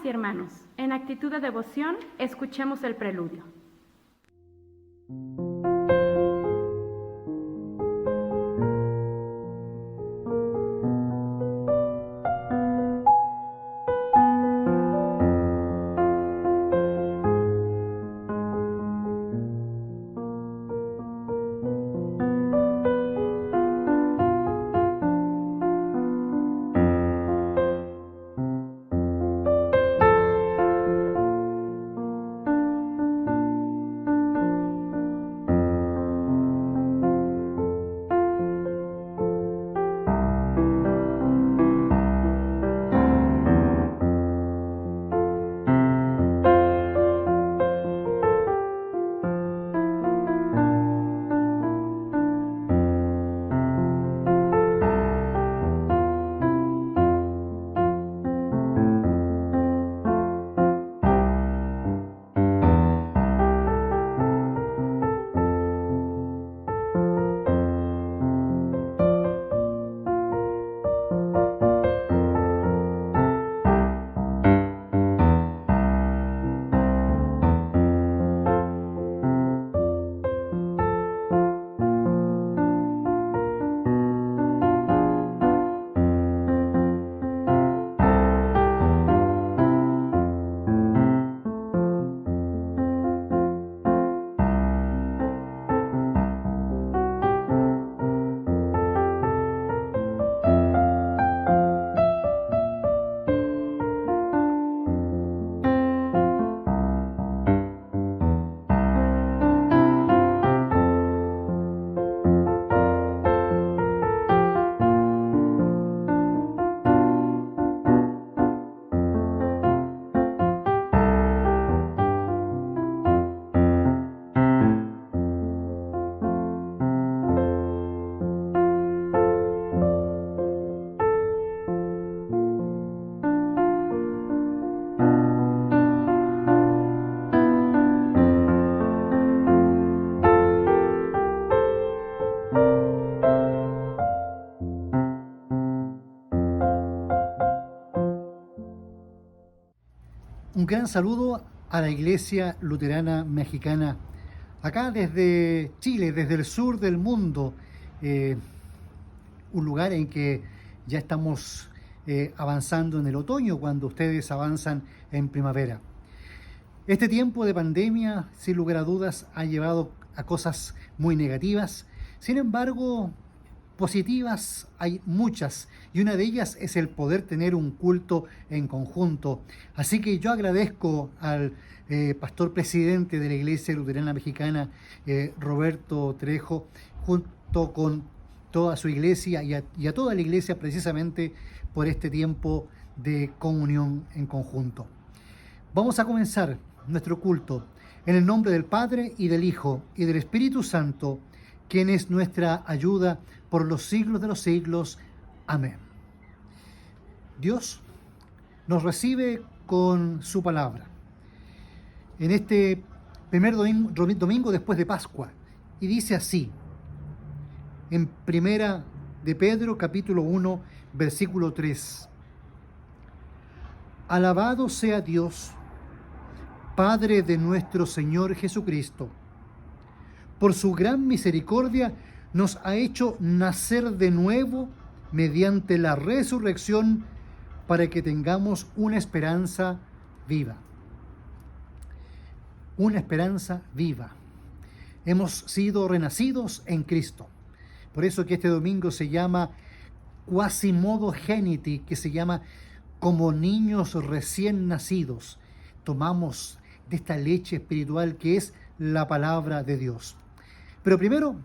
Hermanas y hermanos, en actitud de devoción, escuchemos el preludio. Un gran saludo a la Iglesia Luterana Mexicana, acá desde Chile, desde el sur del mundo, un lugar en que ya estamos avanzando en el otoño, cuando ustedes avanzan en primavera. Este tiempo de pandemia, sin lugar a dudas, ha llevado a cosas muy negativas. Sin embargo, positivas hay muchas, y una de ellas es el poder tener un culto en conjunto. Así que yo agradezco al pastor presidente de la Iglesia Luterana Mexicana, Roberto Trejo, junto con toda su iglesia y a toda la iglesia, precisamente por este tiempo de comunión en conjunto. Vamos a comenzar nuestro culto en el nombre del Padre y del Hijo y del Espíritu Santo, quien es nuestra ayuda por los siglos de los siglos. Amén. Dios nos recibe con su palabra en este primer domingo después de Pascua, y dice así, en Primera de Pedro, capítulo 1, versículo 3. Alabado sea Dios, Padre de nuestro Señor Jesucristo. Por su gran misericordia nos ha hecho nacer de nuevo mediante la resurrección para que tengamos una esperanza viva. Una esperanza viva. Hemos sido renacidos en Cristo. Por eso que este domingo se llama Quasimodo Geniti, que se llama como niños recién nacidos. Tomamos de esta leche espiritual que es la palabra de Dios. Pero primero,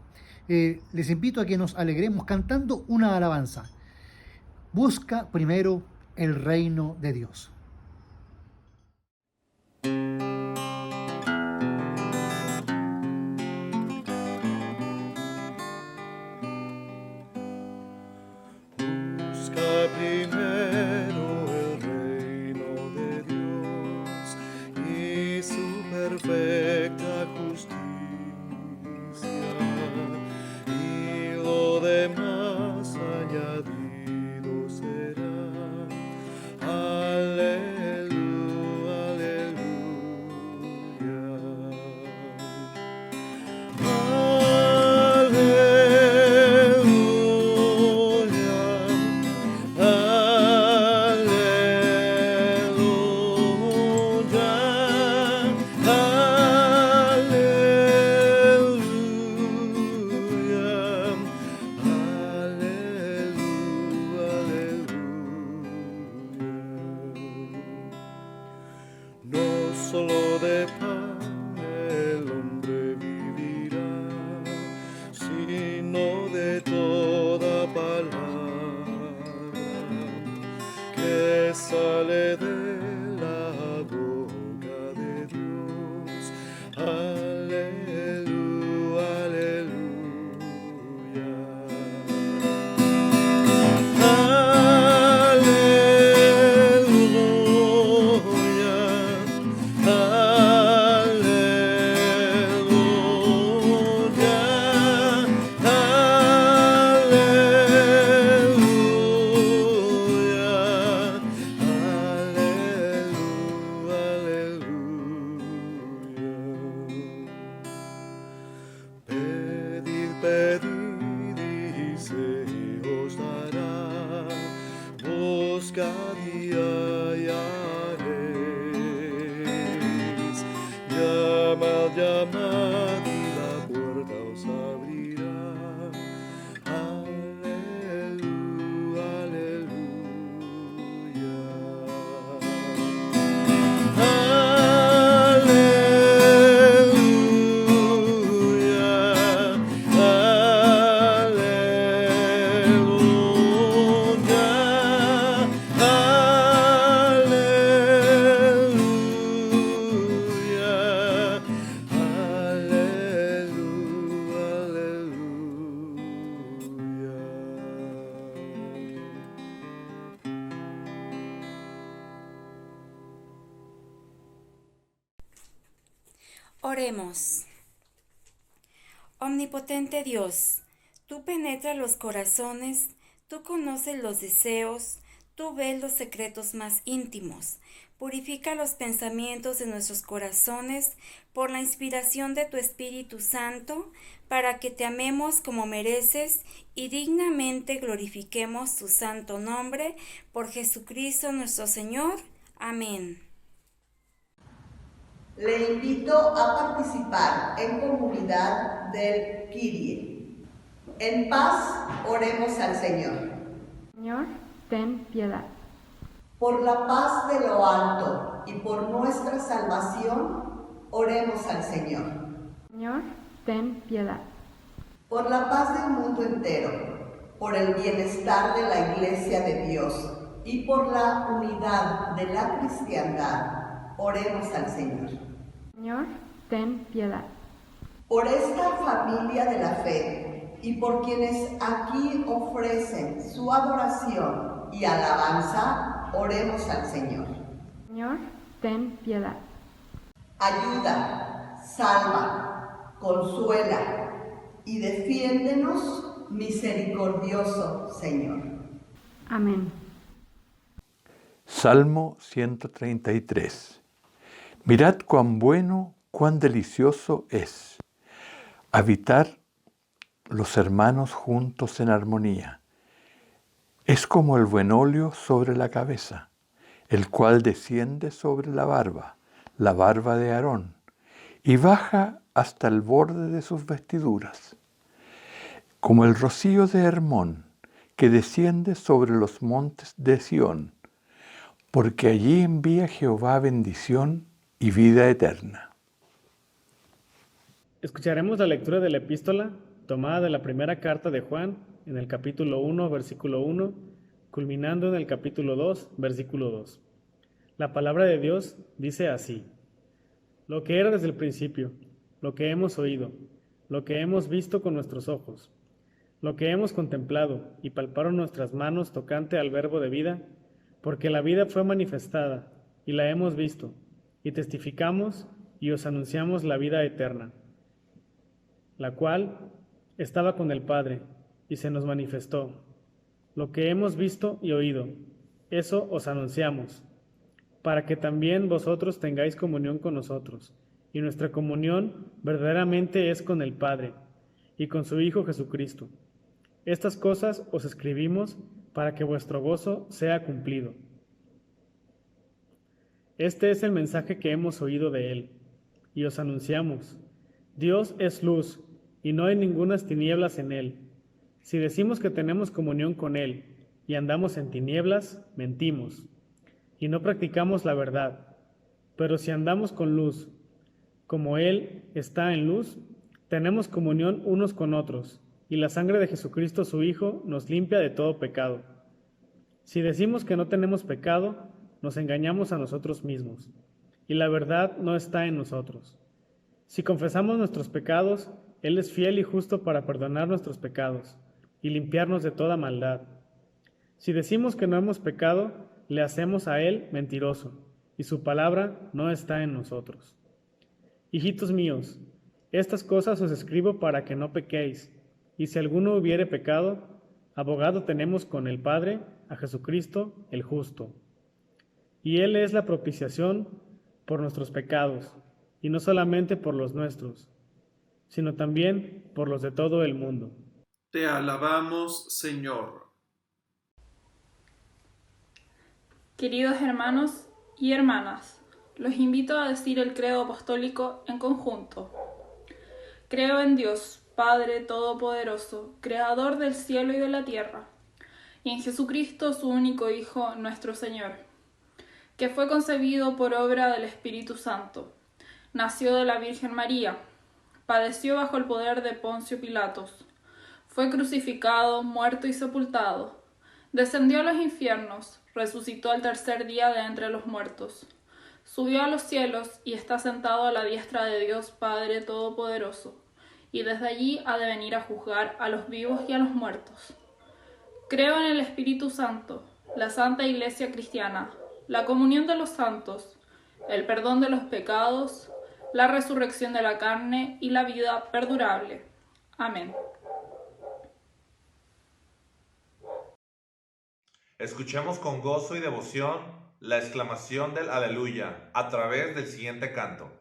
les invito a que nos alegremos cantando una alabanza. Busca primero el reino de Dios. Busca primero el reino de Dios y su perfecta justicia, y lo demás añadido será. Aleluya. sale de la boca de Dios. Aleluya, aleluya. Pedid, pedid y se os dará. Buscad y hallaréis. Llamad, llamad y la puerta os abrirá. Aleluya, aleluya. Oremos. Omnipotente Dios, tú penetras los corazones, tú conoces los deseos, tú ves los secretos más íntimos. Purifica los pensamientos de nuestros corazones por la inspiración de tu Espíritu Santo, para que te amemos como mereces y dignamente glorifiquemos tu santo nombre, por Jesucristo nuestro Señor. Amén. Le invito a participar en comunidad del Kyrie. En paz, oremos al Señor. Señor, ten piedad. Por la paz de lo alto y por nuestra salvación, oremos al Señor. Señor, ten piedad. Por la paz del mundo entero, por el bienestar de la Iglesia de Dios y por la unidad de la cristiandad, oremos al Señor. Señor, ten piedad. Por esta familia de la fe y por quienes aquí ofrecen su adoración y alabanza, oremos al Señor. Señor, ten piedad. Ayuda, salva, consuela y defiéndenos, misericordioso Señor. Amén. Salmo 133. Mirad cuán bueno, cuán delicioso es habitar los hermanos juntos en armonía. Es como el buen óleo sobre la cabeza, el cual desciende sobre la barba de Aarón, y baja hasta el borde de sus vestiduras. Como el rocío de Hermón, que desciende sobre los montes de Sión, porque allí envía Jehová bendición y vida eterna. Escucharemos la lectura de la epístola tomada de la primera carta de Juan en el capítulo 1, versículo 1, culminando en el capítulo 2, versículo 2. La palabra de Dios dice así: lo que era desde el principio, lo que hemos oído, lo que hemos visto con nuestros ojos, lo que hemos contemplado y palparon nuestras manos tocante al verbo de vida, porque la vida fue manifestada y la hemos visto, y testificamos y os anunciamos la vida eterna, la cual estaba con el Padre y se nos manifestó. Lo que hemos visto y oído, eso os anunciamos, para que también vosotros tengáis comunión con nosotros, y nuestra comunión verdaderamente es con el Padre y con su Hijo Jesucristo. Estas cosas os escribimos para que vuestro gozo sea cumplido. Este es el mensaje que hemos oído de Él, y os anunciamos: Dios es luz, y no hay ningunas tinieblas en Él. Si decimos que tenemos comunión con Él, y andamos en tinieblas, mentimos, y no practicamos la verdad. Pero si andamos con luz, como Él está en luz, tenemos comunión unos con otros, y la sangre de Jesucristo su Hijo nos limpia de todo pecado. Si decimos que no tenemos pecado, nos engañamos a nosotros mismos, y la verdad no está en nosotros. Si confesamos nuestros pecados, Él es fiel y justo para perdonar nuestros pecados y limpiarnos de toda maldad. Si decimos que no hemos pecado, le hacemos a Él mentiroso, y su palabra no está en nosotros. Hijitos míos, estas cosas os escribo para que no pequéis, y si alguno hubiere pecado, abogado tenemos con el Padre, a Jesucristo el justo. Y Él es la propiciación por nuestros pecados, y no solamente por los nuestros, sino también por los de todo el mundo. Te alabamos, Señor. Queridos hermanos y hermanas, los invito a decir el credo apostólico en conjunto. Creo en Dios, Padre Todopoderoso, Creador del cielo y de la tierra, y en Jesucristo, su único Hijo, nuestro Señor, que fue concebido por obra del Espíritu Santo, nació de la Virgen María, padeció bajo el poder de Poncio Pilatos, fue crucificado, muerto y sepultado, descendió a los infiernos, resucitó al tercer día de entre los muertos, subió a los cielos y está sentado a la diestra de Dios Padre Todopoderoso, y desde allí ha de venir a juzgar a los vivos y a los muertos. Creo en el Espíritu Santo, la Santa Iglesia Cristiana, la comunión de los santos, el perdón de los pecados, la resurrección de la carne y la vida perdurable. Amén. Escuchemos con gozo y devoción la exclamación del Aleluya a través del siguiente canto.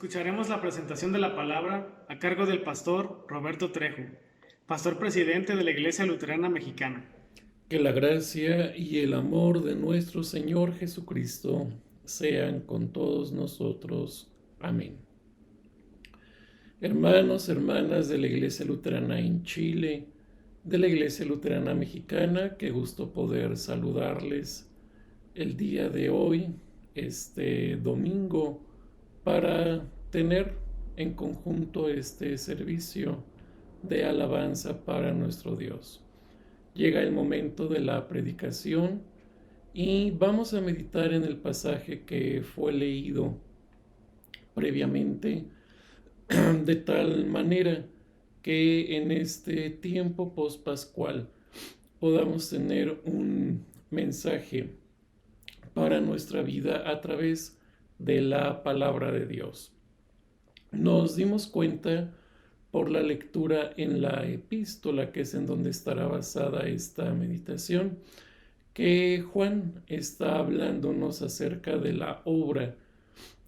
Escucharemos la presentación de la palabra a cargo del pastor Roberto Trejo. pastor presidente de la Iglesia Luterana Mexicana. Que la gracia y el amor de nuestro Señor Jesucristo sean con todos nosotros. Amén. Hermanos, hermanas de la Iglesia Luterana en Chile, de la Iglesia Luterana Mexicana, qué gusto poder saludarles el día de hoy, este domingo, para tener en conjunto este servicio de alabanza para nuestro Dios. Llega el momento de la predicación y vamos a meditar en el pasaje que fue leído previamente, de tal manera que en este tiempo pospascual podamos tener un mensaje para nuestra vida a través de la palabra de Dios. Nos dimos cuenta por la lectura en la epístola, que es en donde estará basada esta meditación, que Juan está hablándonos acerca de la obra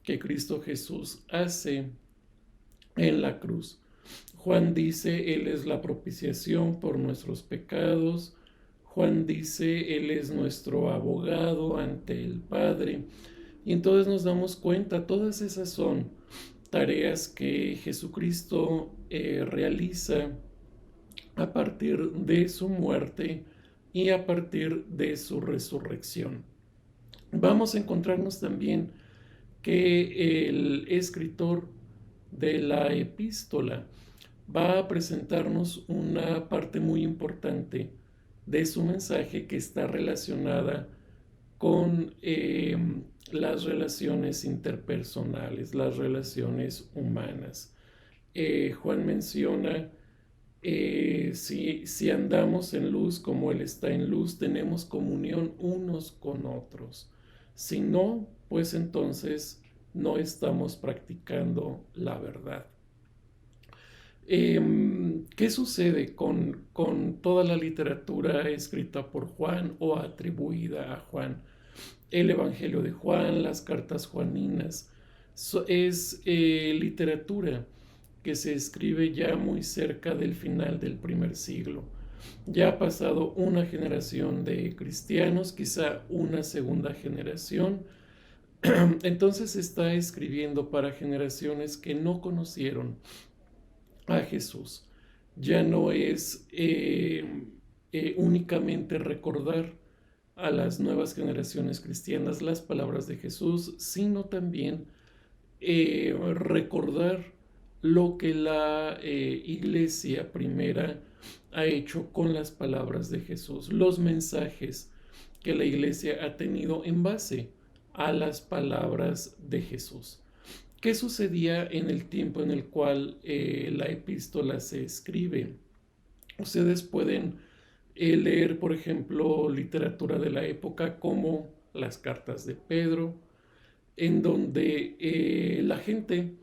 que Cristo Jesús hace en la cruz. Juan dice, Él es la propiciación por nuestros pecados. Juan dice, Él es nuestro abogado ante el Padre. Y entonces nos damos cuenta, todas esas son tareas que Jesucristo realiza a partir de su muerte y a partir de su resurrección. Vamos a encontrarnos también que el escritor de la epístola va a presentarnos una parte muy importante de su mensaje que está relacionada con las relaciones interpersonales, las relaciones humanas. Juan menciona, si andamos en luz como Él está en luz, tenemos comunión unos con otros. Si no, pues entonces no estamos practicando la verdad. ¿Qué sucede con toda la literatura escrita por Juan o atribuida a Juan? El Evangelio de Juan, las cartas juaninas, es literatura que se escribe ya muy cerca del final del primer siglo. Ya ha pasado una generación de cristianos, quizá una segunda generación. Entonces está escribiendo para generaciones que no conocieron a Jesús. Ya no es únicamente recordar a las nuevas generaciones cristianas las palabras de Jesús, sino también recordar lo que la iglesia primera ha hecho con las palabras de Jesús, los mensajes que la iglesia ha tenido en base a las palabras de Jesús. ¿Qué sucedía en el tiempo en el cual la epístola se escribe? Ustedes pueden leer, por ejemplo, literatura de la época como las cartas de Pedro, en donde la gente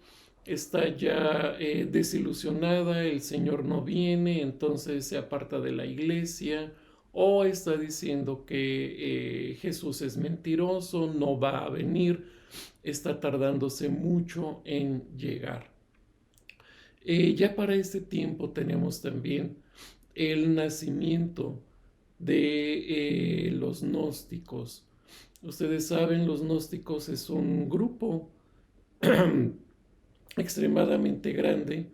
está ya desilusionada, el Señor no viene, entonces se aparta de la iglesia, o está diciendo que Jesús es mentiroso, no va a venir, está tardándose mucho en llegar. Ya para este tiempo tenemos también el nacimiento de los gnósticos. Ustedes saben, los gnósticos es un grupo extremadamente grande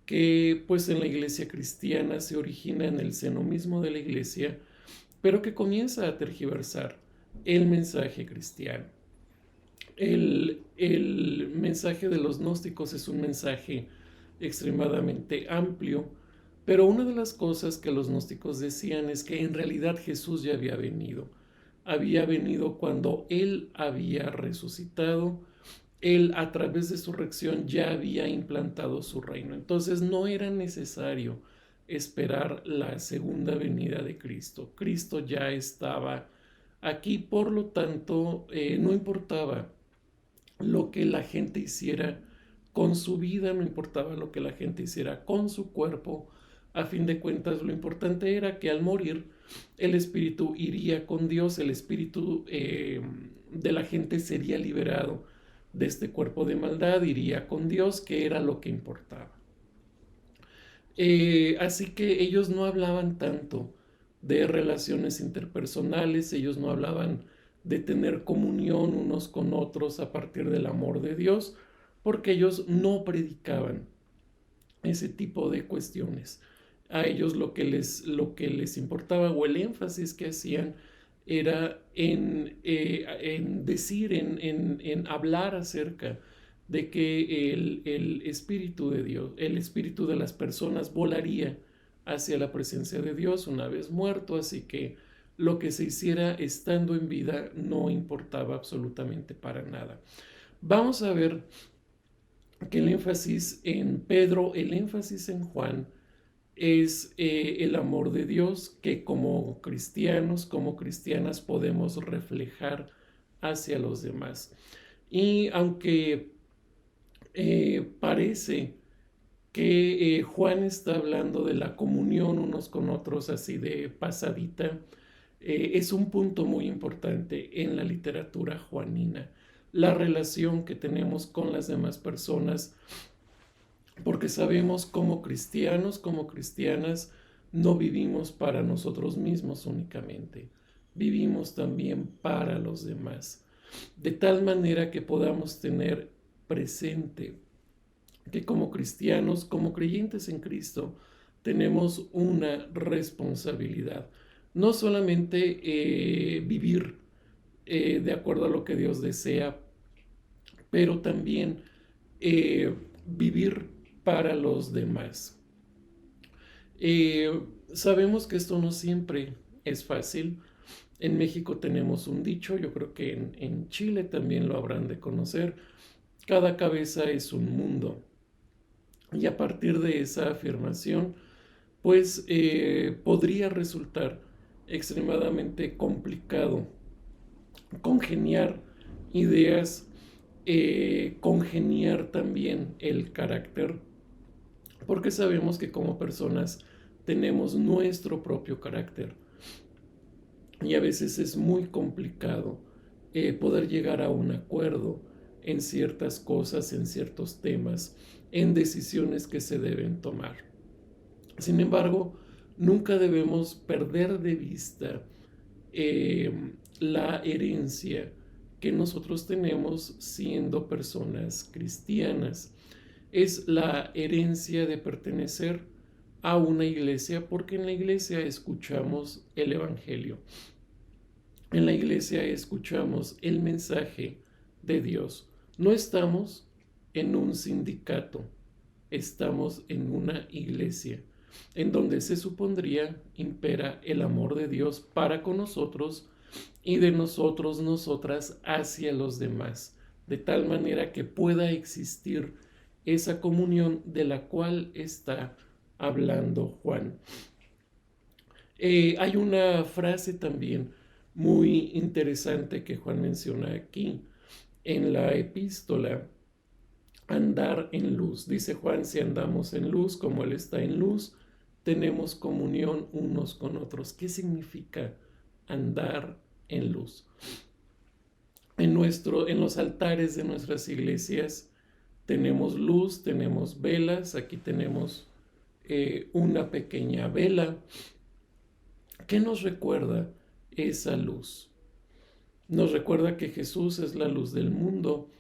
que pues en la iglesia cristiana se origina en el seno mismo de la iglesia, pero que comienza a tergiversar el mensaje cristiano. El mensaje de los gnósticos es un mensaje extremadamente amplio, pero una de las cosas que los gnósticos decían es que en realidad Jesús ya había venido cuando Él había resucitado. Él a través de su resurrección ya había implantado su reino. Entonces no era necesario esperar la segunda venida de Cristo. Cristo ya estaba aquí, por lo tanto no importaba lo que la gente hiciera con su vida, no importaba lo que la gente hiciera con su cuerpo. A fin de cuentas, lo importante era que al morir el espíritu iría con Dios, el espíritu de la gente sería liberado de este cuerpo de maldad, iría con Dios, que era lo que importaba. Así que ellos no hablaban tanto de relaciones interpersonales, ellos no hablaban de tener comunión unos con otros a partir del amor de Dios, porque ellos no predicaban ese tipo de cuestiones. A ellos lo que les importaba, o el énfasis que hacían, era en decir, en hablar acerca de que el Espíritu de Dios, el Espíritu de las personas volaría hacia la presencia de Dios una vez muerto, así que lo que se hiciera estando en vida no importaba absolutamente para nada. Vamos a ver que el énfasis en Pedro, el énfasis en Juan, es el amor de Dios que como cristianos, como cristianas podemos reflejar hacia los demás. Y aunque parece que Juan está hablando de la comunión unos con otros así de pasadita, es un punto muy importante en la literatura juanina, la relación que tenemos con las demás personas, porque sabemos como cristianos, como cristianas, no vivimos para nosotros mismos únicamente, vivimos también para los demás, de tal manera que podamos tener presente que como cristianos, como creyentes en Cristo, tenemos una responsabilidad, no solamente vivir de acuerdo a lo que Dios desea, pero también vivir para los demás. Sabemos que esto no siempre es fácil. En México tenemos un dicho, yo creo que en Chile también lo habrán de conocer: cada cabeza es un mundo. Y a partir de esa afirmación, pues podría resultar extremadamente complicado congeniar ideas, congeniar también el carácter, porque sabemos que como personas tenemos nuestro propio carácter y a veces es muy complicado poder llegar a un acuerdo en ciertas cosas, en ciertos temas, en decisiones que se deben tomar. Sin embargo, nunca debemos perder de vista la herencia que nosotros tenemos siendo personas cristianas. Es la herencia de pertenecer a una iglesia, porque en la iglesia escuchamos el Evangelio. En la iglesia escuchamos el mensaje de Dios. No estamos en un sindicato, estamos en una iglesia en donde se supondría impera el amor de Dios para con nosotros y de nosotros, nosotras, hacia los demás, de tal manera que pueda existir esa comunión de la cual está hablando Juan. Hay una frase también muy interesante que Juan menciona aquí en la epístola: andar en luz. Dice Juan: si andamos en luz como Él está en luz, tenemos comunión unos con otros. ¿Qué significa andar en luz? En los altares de nuestras iglesias tenemos luz, tenemos velas. Aquí tenemos una pequeña vela. ¿Qué nos recuerda esa luz? Nos recuerda que Jesús es la luz del mundo.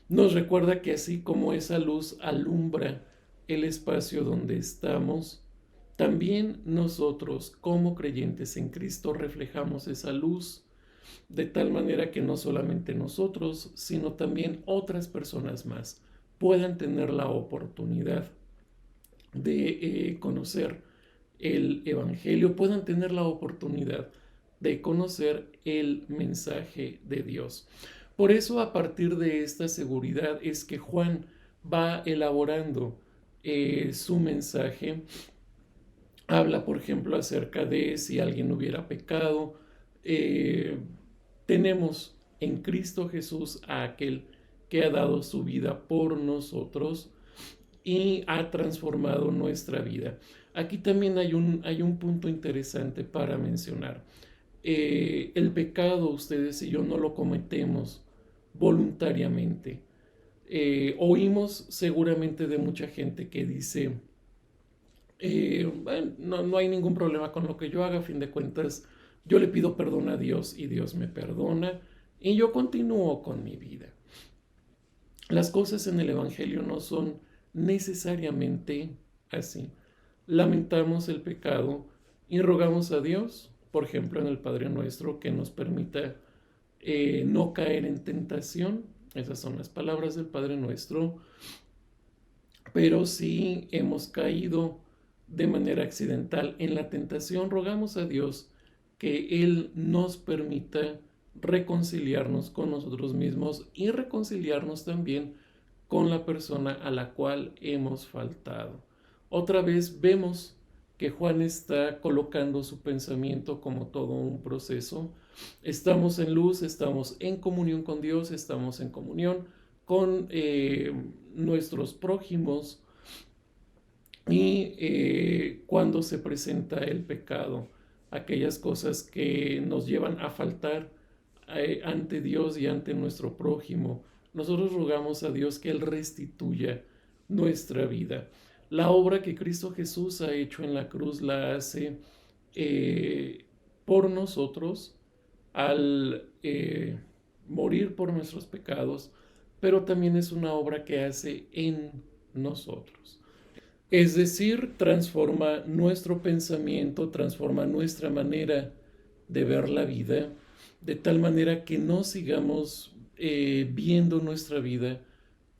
Nos recuerda que así como esa luz alumbra el espacio donde estamos, también nosotros como creyentes en Cristo reflejamos esa luz, de tal manera que no solamente nosotros, sino también otras personas más puedan tener la oportunidad de conocer el Evangelio, puedan tener la oportunidad de conocer el mensaje de Dios. Por eso, a partir de esta seguridad es que Juan va elaborando su mensaje. Habla, por ejemplo, acerca de si alguien hubiera pecado. Tenemos en Cristo Jesús a aquel que ha dado su vida por nosotros y ha transformado nuestra vida. Aquí también hay un punto interesante para mencionar. El pecado, ustedes y yo no lo cometemos voluntariamente. Oímos seguramente de mucha gente que dice: bueno, no hay ningún problema con lo que yo haga. A fin de cuentas, yo le pido perdón a Dios y Dios me perdona y yo continúo con mi vida. Las cosas en el Evangelio no son necesariamente así. Lamentamos el pecado y rogamos a Dios, por ejemplo, en el Padre Nuestro, que nos permita no caer en tentación. Esas son las palabras del Padre Nuestro. Pero si hemos caído de manera accidental en la tentación, rogamos a Dios que Él nos permita reconciliarnos con nosotros mismos y reconciliarnos también con la persona a la cual hemos faltado. Otra vez vemos que Juan está colocando su pensamiento como todo un proceso. Estamos en luz, estamos en comunión con Dios, estamos en comunión con nuestros prójimos, y cuando se presenta el pecado, aquellas cosas que nos llevan a faltar ante Dios y ante nuestro prójimo, nosotros rogamos a Dios que Él restituya nuestra vida. La obra que Cristo Jesús ha hecho en la cruz la hace por nosotros al morir por nuestros pecados, pero también es una obra que hace en nosotros. Es decir, transforma nuestro pensamiento, transforma nuestra manera de ver la vida, de tal manera que no sigamos viendo nuestra vida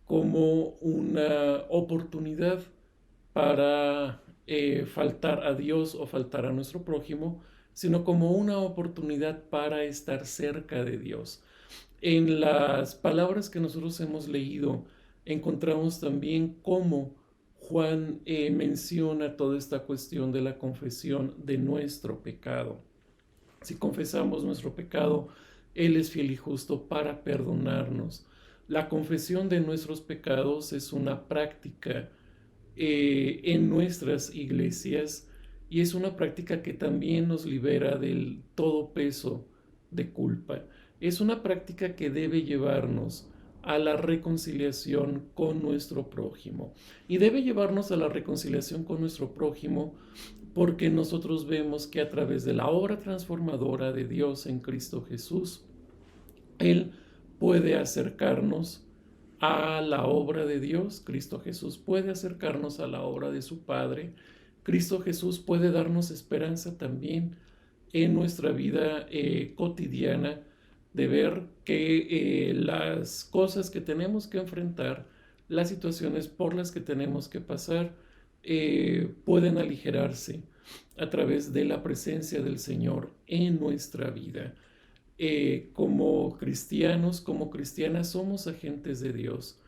como una oportunidad para faltar a Dios o faltar a nuestro prójimo, sino como una oportunidad para estar cerca de Dios. En las palabras que nosotros hemos leído, encontramos también cómo Juan menciona toda esta cuestión de la confesión de nuestro pecado. Si confesamos nuestro pecado, Él es fiel y justo para perdonarnos. La confesión de nuestros pecados es una práctica en nuestras iglesias y es una práctica que también nos libera del todo peso de culpa. Es una práctica que debe llevarnos a la reconciliación con nuestro prójimo. Y debe llevarnos a la reconciliación con nuestro prójimo porque nosotros vemos que a través de la obra transformadora de Dios en Cristo Jesús, Él puede acercarnos a la obra de Dios. Cristo Jesús puede acercarnos a la obra de su Padre. Cristo Jesús puede darnos esperanza también en nuestra vida cotidiana, de ver que las cosas que tenemos que enfrentar, las situaciones por las que tenemos que pasar, pueden aligerarse a través de la presencia del Señor en nuestra vida. Como cristianos, como cristianas, somos agentes de Dios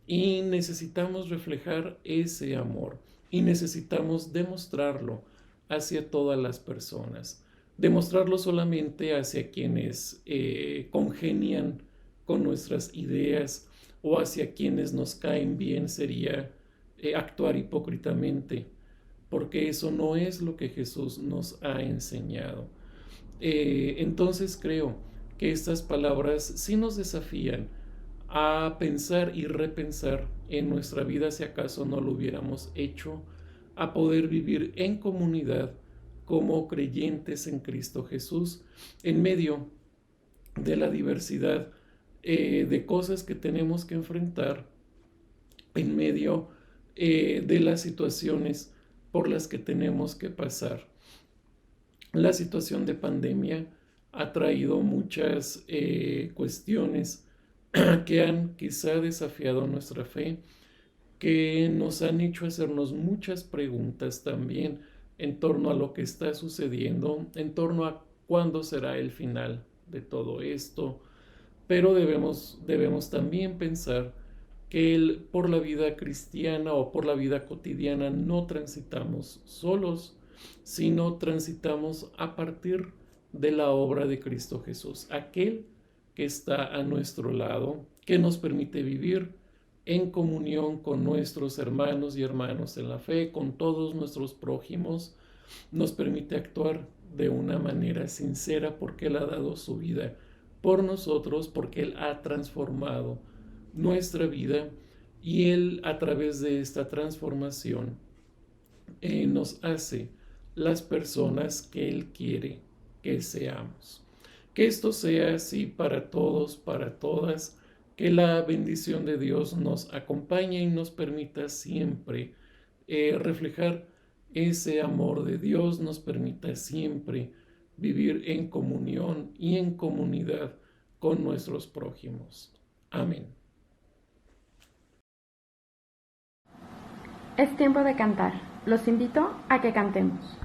y necesitamos reflejar ese amor y necesitamos demostrarlo hacia todas las personas. Demostrarlo solamente hacia quienes congenian con nuestras ideas o hacia quienes nos caen bien sería actuar hipócritamente, porque eso no es lo que Jesús nos ha enseñado. Entonces creo que estas palabras sí nos desafían a pensar y repensar en nuestra vida si acaso no lo hubiéramos hecho, a poder vivir en comunidad como creyentes en Cristo Jesús, en medio de la diversidad de cosas que tenemos que enfrentar, en medio de las situaciones por las que tenemos que pasar. La situación de pandemia ha traído muchas cuestiones que han quizá desafiado nuestra fe, que nos han hecho hacernos muchas preguntas también en torno a lo que está sucediendo, en torno a cuándo será el final de todo esto, pero debemos también pensar que por la vida cristiana o por la vida cotidiana no transitamos solos, sino transitamos a partir de la obra de Cristo Jesús, aquel que está a nuestro lado, que nos permite vivir en comunión con nuestros hermanos y hermanas en la fe, con todos nuestros prójimos, nos permite actuar de una manera sincera porque Él ha dado su vida por nosotros, porque Él ha transformado nuestra vida y Él a través de esta transformación nos hace las personas que Él quiere que seamos. Que esto sea así para todos, para todas, que la bendición de Dios nos acompañe y nos permita siempre reflejar ese amor de Dios, nos permita siempre vivir en comunión y en comunidad con nuestros prójimos. Amén. Es tiempo de cantar. Los invito a que cantemos.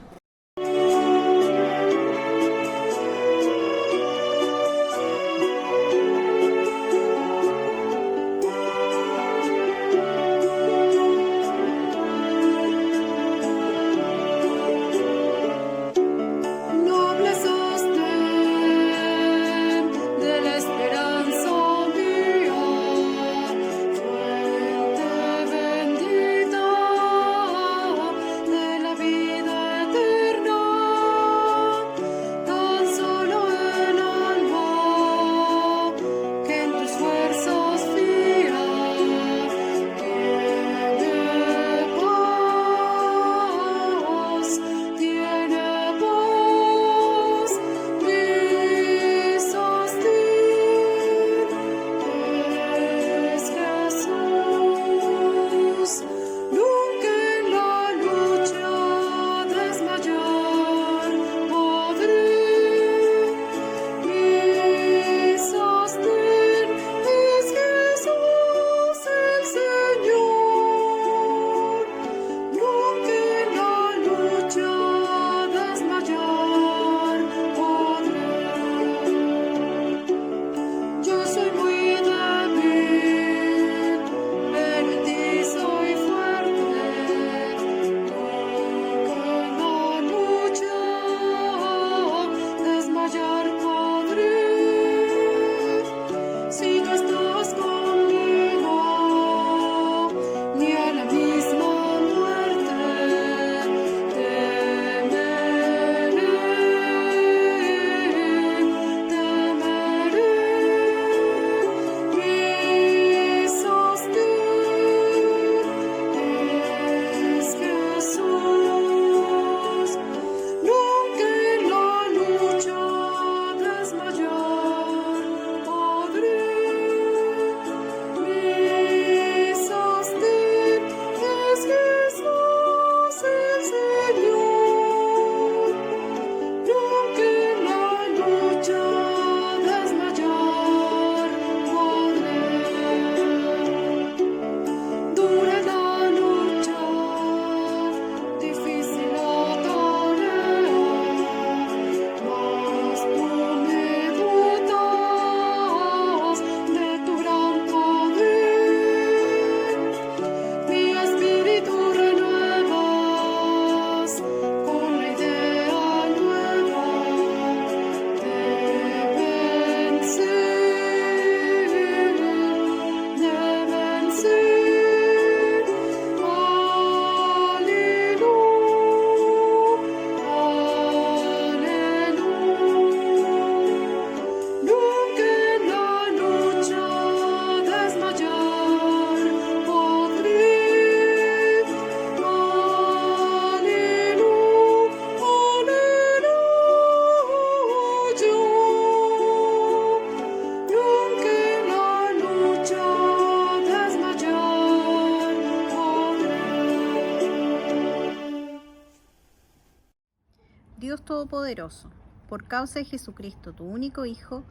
Dios Todopoderoso, por causa de Jesucristo, tu único Hijo,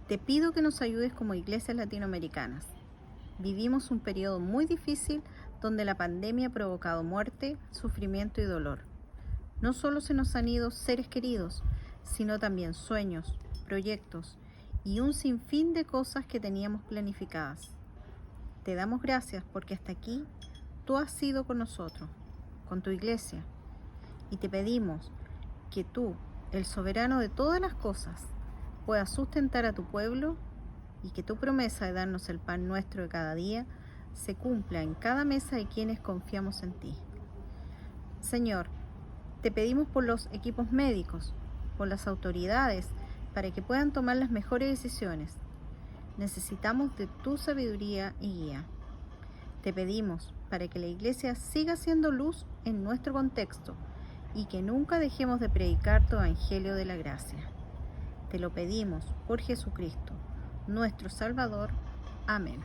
te pido que nos ayudes como iglesias latinoamericanas. Vivimos un periodo muy difícil donde la pandemia ha provocado muerte, sufrimiento y dolor. No solo se nos han ido seres queridos, sino también sueños, proyectos y un sinfín de cosas que teníamos planificadas. Te damos gracias porque hasta aquí tú has sido con nosotros, con tu iglesia, y te pedimos que tú, el soberano de todas las cosas, puedas sustentar a tu pueblo y que tu promesa de darnos el pan nuestro de cada día se cumpla en cada mesa de quienes confiamos en ti. Señor, te pedimos por los equipos médicos, por las autoridades, para que puedan tomar las mejores decisiones. Necesitamos de tu sabiduría y guía. Te pedimos para que la iglesia siga siendo luz en nuestro contexto y que nunca dejemos de predicar tu Evangelio de la gracia. Te lo pedimos por Jesucristo, nuestro Salvador. Amén.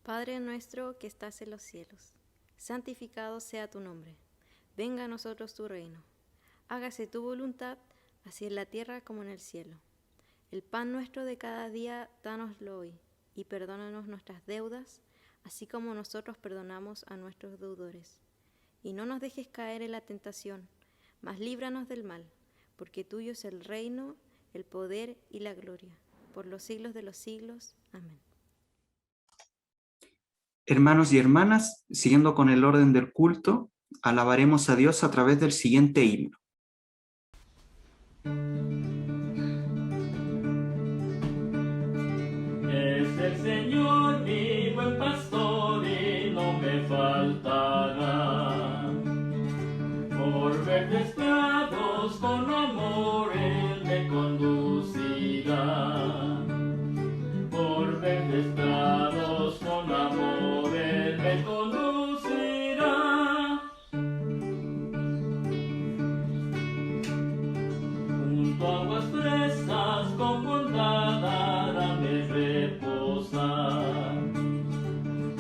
Padre nuestro que estás en los cielos, santificado sea tu nombre. Venga a nosotros tu reino. Hágase tu voluntad, así en la tierra como en el cielo. El pan nuestro de cada día, dánoslo hoy, y perdónanos nuestras deudas, así como nosotros perdonamos a nuestros deudores. Y no nos dejes caer en la tentación, mas líbranos del mal, porque tuyo es el reino, el poder y la gloria, por los siglos de los siglos. Amén. Hermanos y hermanas, siguiendo con el orden del culto, alabaremos a Dios a través del siguiente himno. Es el Señor mi buen pastor y no me faltará. Por verdes prados con amor Él me conducirá. Por verdes prados con amor Él me conducirá. Junto a aguas frescas con bondad haráme reposar.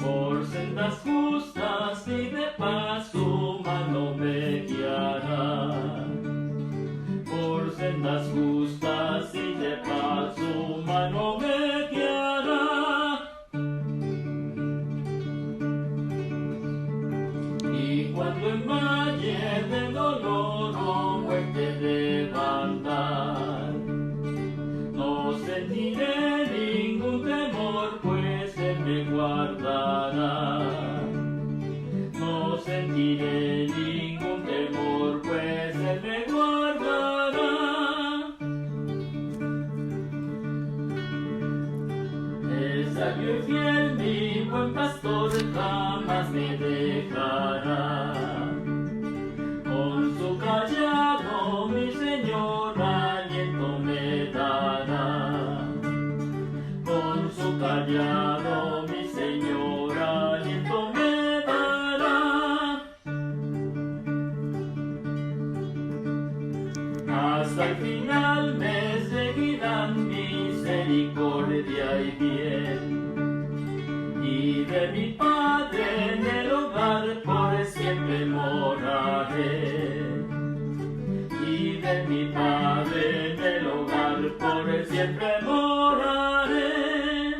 Por sendas justas y de paz su mano me guiará. Por sendas justas y de paz su mano me guiará. Y cuando en valle de dolor o muerte deba andar, no sentiré ningún temor, pues Él me guardará. No sentiré ningún temor, pues Él me guardará. Es sabio y fiel mi buen pastor, jamás me dejará. Con su callado mi Señor aliento me dará. Con su callado mi Señor aliento me dará. Hasta el final me seguirán misericordia y bien. Y de mi Padre en el hogar por siempre moraré. Y de mi Padre en el hogar por siempre moraré.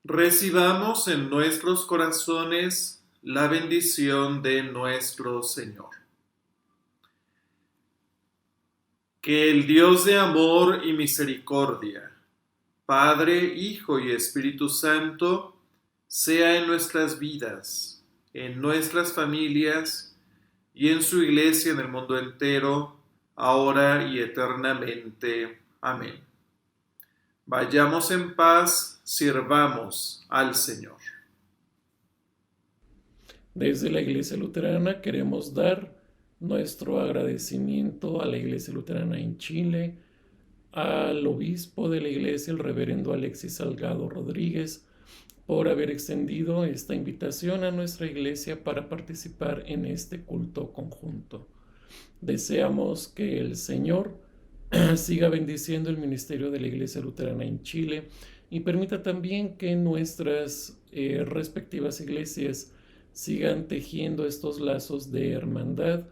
Recibamos en nuestros corazones la bendición de nuestro Señor. Que el Dios de amor y misericordia, Padre, Hijo y Espíritu Santo, sea en nuestras vidas, en nuestras familias y en su Iglesia en el mundo entero, ahora y eternamente. Amén. Vayamos en paz, sirvamos al Señor. Desde la Iglesia Luterana queremos dar nuestro agradecimiento a la Iglesia Luterana en Chile, al obispo de la Iglesia, el reverendo Alexis Salgado Rodríguez, por haber extendido esta invitación a nuestra Iglesia para participar en este culto conjunto. Deseamos que el Señor siga bendiciendo el ministerio de la Iglesia Luterana en Chile y permita también que nuestras respectivas iglesias sigan tejiendo estos lazos de hermandad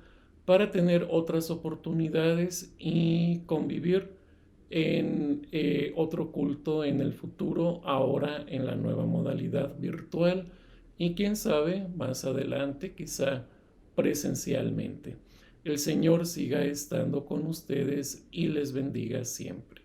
para tener otras oportunidades y convivir en otro culto en el futuro, ahora en la nueva modalidad virtual y quién sabe más adelante quizá presencialmente. El Señor siga estando con ustedes y les bendiga siempre.